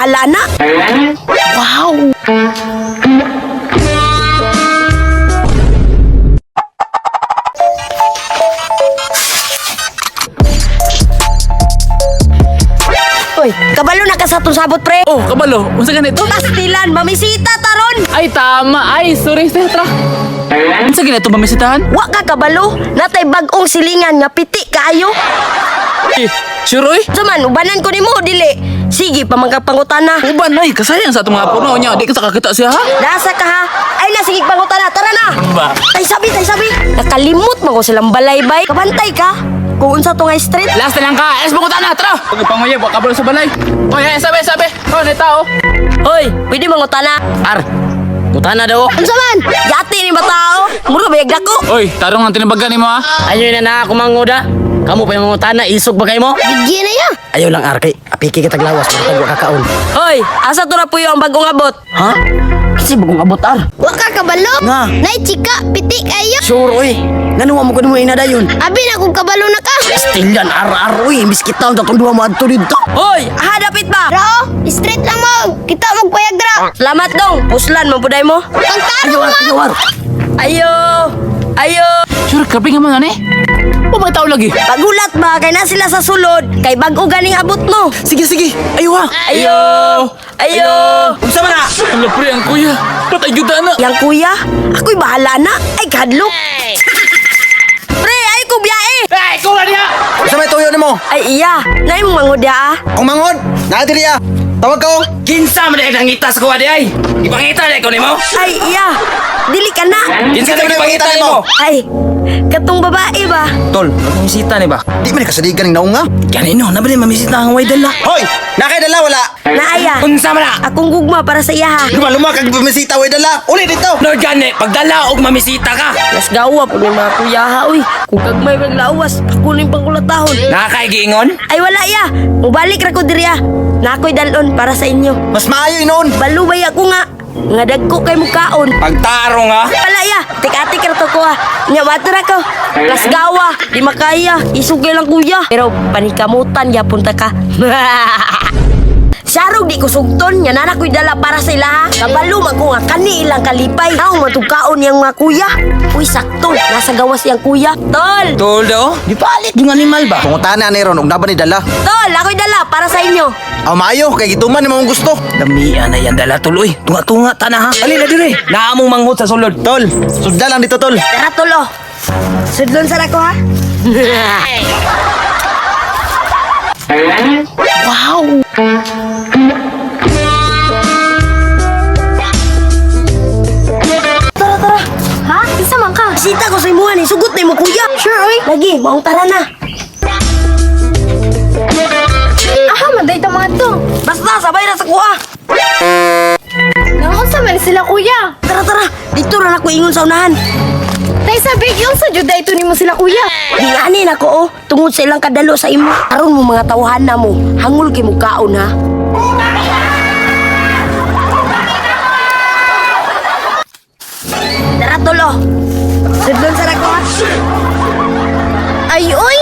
bahala na. Wow. Uy, kabalo na ka sa itong sabot, pre. Oh, kabalo. Unsa ganito? Pastilan, mamisita taron. Ay, tama. Ay, sorry, Tetra. Unsa ganito mamisitahan? Wa ka kabalo, natay bagong silingan nga piti kaayo. Eh, sure oy. Saman, ubanan ko nimo dili. Sige, pamangkapangutana. Uban ay, kasayang sa itong mga puno niya. Di ka kakita siya, ha? Nasa ka ha? Ay na, sige pangutana. Tara na. Ba? Tay sabi. Nakalimot mo ko silang balaybay. Kabantay ka. Kung unsa to nga street. Last na lang ka. Es, bukutan na. Tara. Pagpanguyab, wak kabalo sa balay. Oy, ay, sabi. Oh, na tao. Hoy, pwede mangutana. Ar, butana daw. Unsa man? Yati ni ba tao? Mura bayag dako. Oy, tarong ang tinabagan ni mo, ha? Ayaw na ako manguda. Kamu pa yung mangutana, isog ba kayo mo? Bigyan na ya. Ayaw lang arkay, apiki kita glawas, matagwa kakaon. Hoy, asa to na po yung bagong abot? Ha? Kasi bagong abot ar. Wa ka kabalo? Nga. Nay chika, piti kayo. Sure oy, nanuwa mo ko mo inadayon. Abi na kung kabalo na ka. Still yan, ar oy, biskit taon tatong duwa mo adto dito. Hoy, hadapit ba? Rao, straight lang mo. Kita magpayag dra. Salamat dong. Puslan mo puday mo. Ang taro Ayaw ar, ayaw ar. Ayo. Sure, kape nga man, ani? O, may tao lagi. Pagulat ba? Kay na sila sa sulod. Kay bago ganing abot no. Sige. Ayaw, ha? Ayo. Unsa man na? Ala, pre, ang kuya. Patay juta na. Yang kuya, ako'y bahala na. Ay, kadlok. Pre, ay ko biyae. Ay, kuha niya! Sa may tuyo ni mo? Ay, iya. Na imong mangudya ah. Ang mangod, naadiri ah. Tawag ka oh. Kinsa man ang ngitas ko adi ay. Ipangita na ko nimo. Ay, iya. Dili ka na. Kinsa man ipangita nimo? Ay, katong babae ba? Tol, mamisita ni ba? Di man kasadigan ng naunga. Kanino, nabali mamisita ang way dala. Hoy, nakay dala wala. Naaya. Unsa man na? Akong gugma para sa iya ha. Luma kag bumisita way dala. Uli dito. No gani, pagdala og mamisita ka. Las gawa po ng mga kuya ha. Uy, kung kagmay maglawas, ako ning pangkulatahon. Nakakaigingon? Ay, wala iya. Mubalik ra ko diri ah. Na ako'y dalon para sa inyo. Mas maayo noon. Balubay ako nga. Nga dagko kay mukaon. Pagtarong ha. Wala ya, tik-atik ra to ko ha. Nya matura ko. Las gawa, di makaya. Isugay lang kuya. Pero panikamutan ya punta ka. Sarog di ko sugton, nya nana ko'y dala para sa ila ha. Kabalo man ko nga kani ilang kalipay. Naong matugkaon yang mga kuya. Uy, sakto. Nasa gawas yang kuya. Tol! Tol daw? Di palit yung animal ba? Pangutana ni ron og naban ni dala. Tol, ako'y dala para sa inyo. Aw maayo kay gituman ni mong gusto. Damian na yan dala tuloy. Tunga-tunga tana ha. Alin na dire. Naamong manghot sa sulod. Tol, sudda lang dito tol. Tara, tulo. Sudlon sa ko ha. Wow! Tara. Ha? Isa man ka. Sita ko sa imuhan eh. Sugot na mo kuya. Sure, oy. Lagi, maong tara na. Aha, maday ta mga to. Basta, sabay na sa kuha. Nangunsa man sila kuya. Tara. Dito na ako ingon sa unahan. Tay sabi, yung sa juda ito nimo sila kuya. Hinganin ako oh. Tungod sa ilang kadalo sa imo. Aron mo mga tawahan na mo. Hangul kay mo kaon ha. Tara tulo. Sudlon sa ko ha. Ay, oy.